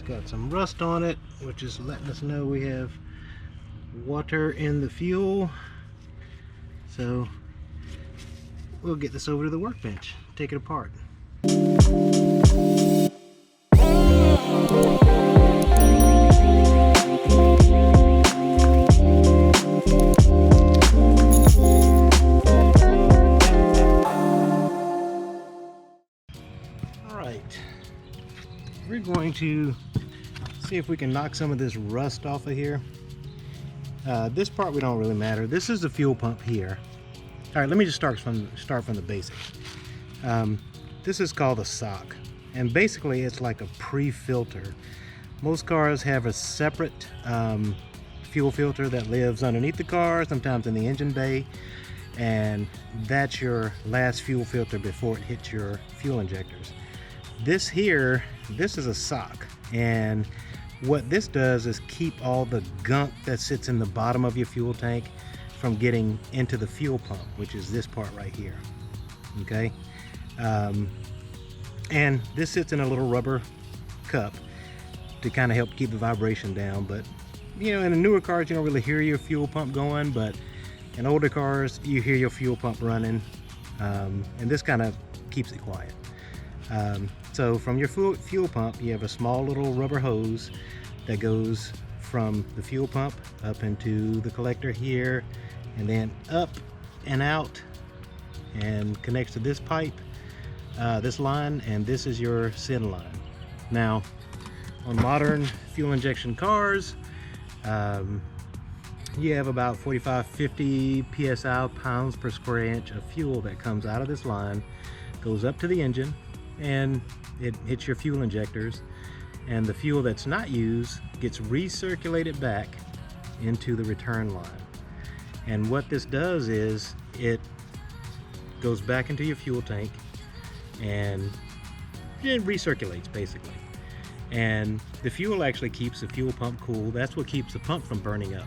It's got some rust on it, which is letting us know we have water in the fuel. So we'll get this over to the workbench, take it apart. We're going to see if we can knock some of this rust off of here. This part we don't really matter. This is the fuel pump here. All right, let me just start from the basics. This is called a sock, and basically it's like a pre-filter. Most cars have a separate fuel filter that lives underneath the car, sometimes in the engine bay, and that's your last fuel filter before it hits your fuel injectors. This here, this is a sock, and what this does is keep all the gunk that sits in the bottom of your fuel tank from getting into the fuel pump, which is this part right here. Okay, and this sits in a little rubber cup to kind of help keep the vibration down. But you know, in the newer cars you don't really hear your fuel pump going, but in older cars you hear your fuel pump running, and this kind of keeps it quiet. So from your fuel pump, you have a small little rubber hose that goes from the fuel pump up into the collector here, and then up and out, and connects to this pipe, this line, and this is your send line. Now, on modern fuel injection cars, you have about 45-50 psi, pounds per square inch of fuel that comes out of this line, goes up to the engine, and it hits your fuel injectors, and the fuel that's not used gets recirculated back into the return line. And what this does is it goes back into your fuel tank and it recirculates basically, and the fuel actually keeps the fuel pump cool. That's what keeps the pump from burning up.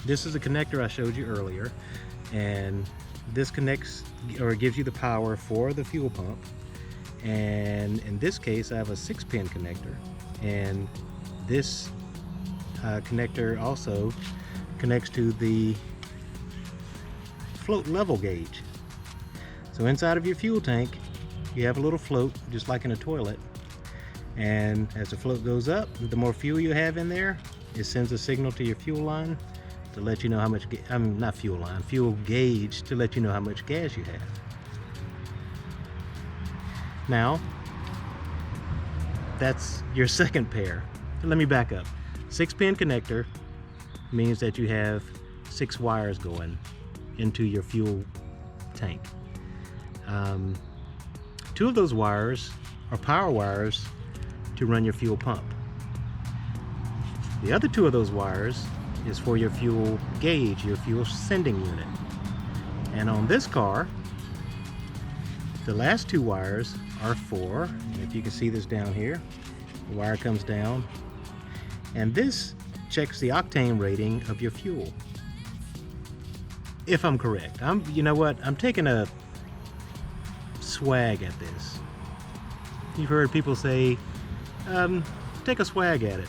This is a connector I showed you earlier, and this connects or gives you the power for the fuel pump. And in this case I have a 6-pin connector, and this connector also connects to the float level gauge. So inside of your fuel tank you have a little float, just like in a toilet, and as the float goes up, the more fuel you have in there, it sends a signal to your fuel line to let you know how much, not fuel line, fuel gauge, to let you know how much gas you have. Now, that's your second pair. Let me back up. 6-pin connector means that you have 6 wires going into your fuel tank. 2 of those wires are power wires to run your fuel pump. The other 2 of those wires is for your fuel gauge, your fuel sending unit. And on this car, the last 2 wires are for, if you can see this down here, the wire comes down, and this checks the octane rating of your fuel. If I'm correct. You know what? I'm taking a swag at this. You've heard people say, take a swag at it,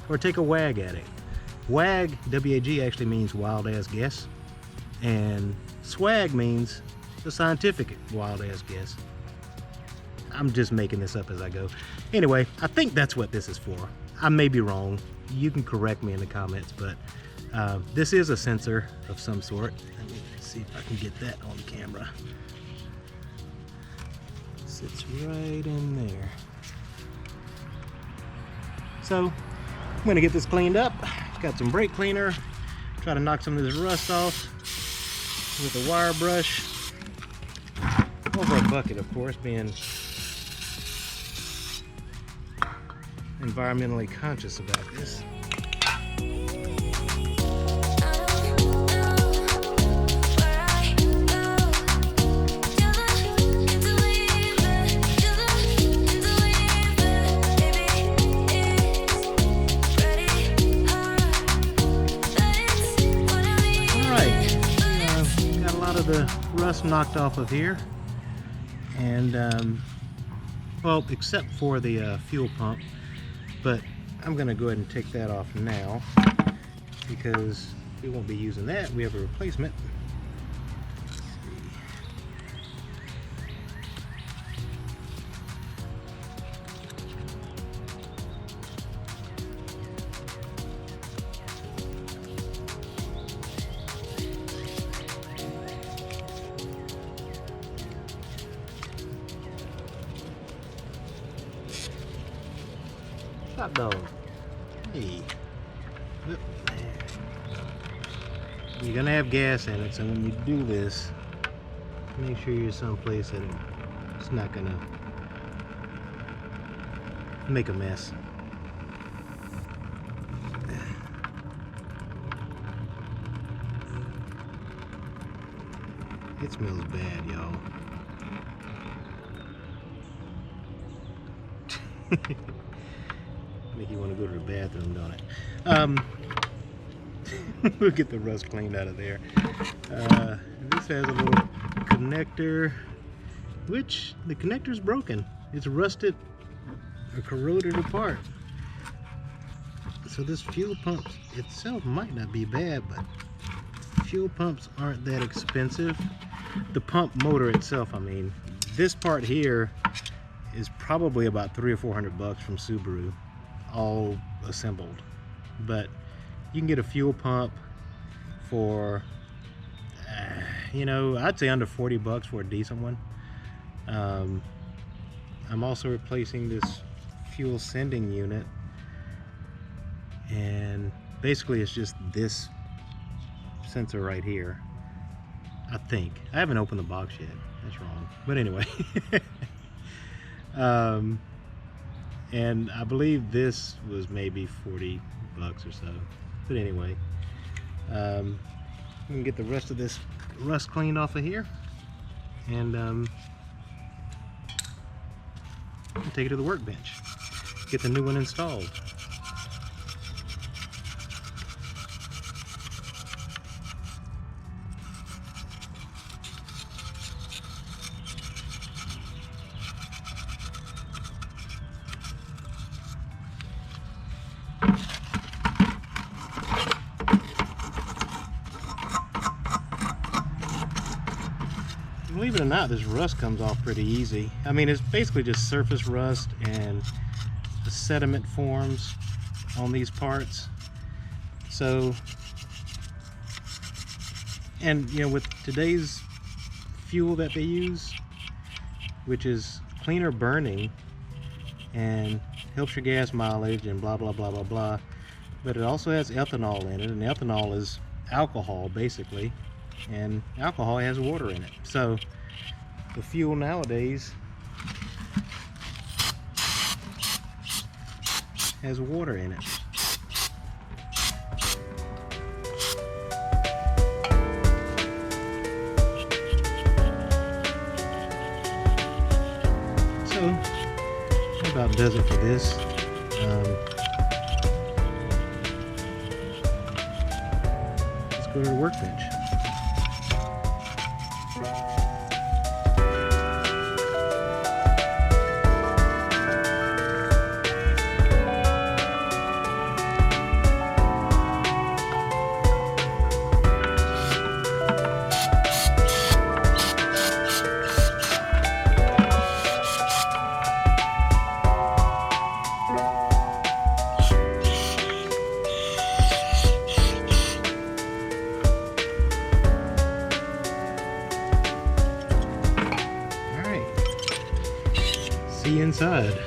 or take a wag at it. WAG, W-A-G, actually means wild ass guess, and swag means the scientific wild ass guess. I'm just making this up as I go. Anyway, I think that's what this is for. I may be wrong. You can correct me in the comments, but this is a sensor of some sort. Let me see if I can get that on camera. It sits right in there. So I'm gonna get this cleaned up. Got some brake cleaner. Try to knock some of this rust off with a wire brush over a bucket, of course, being environmentally conscious about this. The rust knocked off of here, and well, except for the fuel pump. But I'm gonna go ahead and take that off now because we won't be using that. We have a replacement. Hot dog. Hey. Whoop. You're gonna have gas in it, so when you do this, make sure you're someplace that it's not gonna make a mess. It smells bad, y'all. Make you want to go to the bathroom, don't it? We'll get the rust cleaned out of there. This has a little connector, which the connector's broken. It's rusted or corroded apart. So this fuel pump itself might not be bad, but fuel pumps aren't that expensive. The pump motor itself, I mean, this part here is probably about $300 or $400 from Subaru, all assembled. But you can get a fuel pump for, you know, I'd say under $40 for a decent one. I'm also replacing this fuel sending unit, and basically it's just this sensor right here, I think. I haven't opened the box yet, that's wrong, but anyway. And I believe this was maybe $40 or so, but anyway, we can get the rest of this rust cleaned off of here, and take it to the workbench, get the new one installed. Believe it or not, this rust comes off pretty easy. I mean, it's basically just surface rust, and the sediment forms on these parts. So, and you know, with today's fuel that they use, which is cleaner burning and helps your gas mileage and blah blah blah blah blah, but it also has ethanol in it, and ethanol is alcohol basically, and alcohol has water in it. So the fuel nowadays has water in it. So that about does it for this. Let's go to the workbench. See you inside.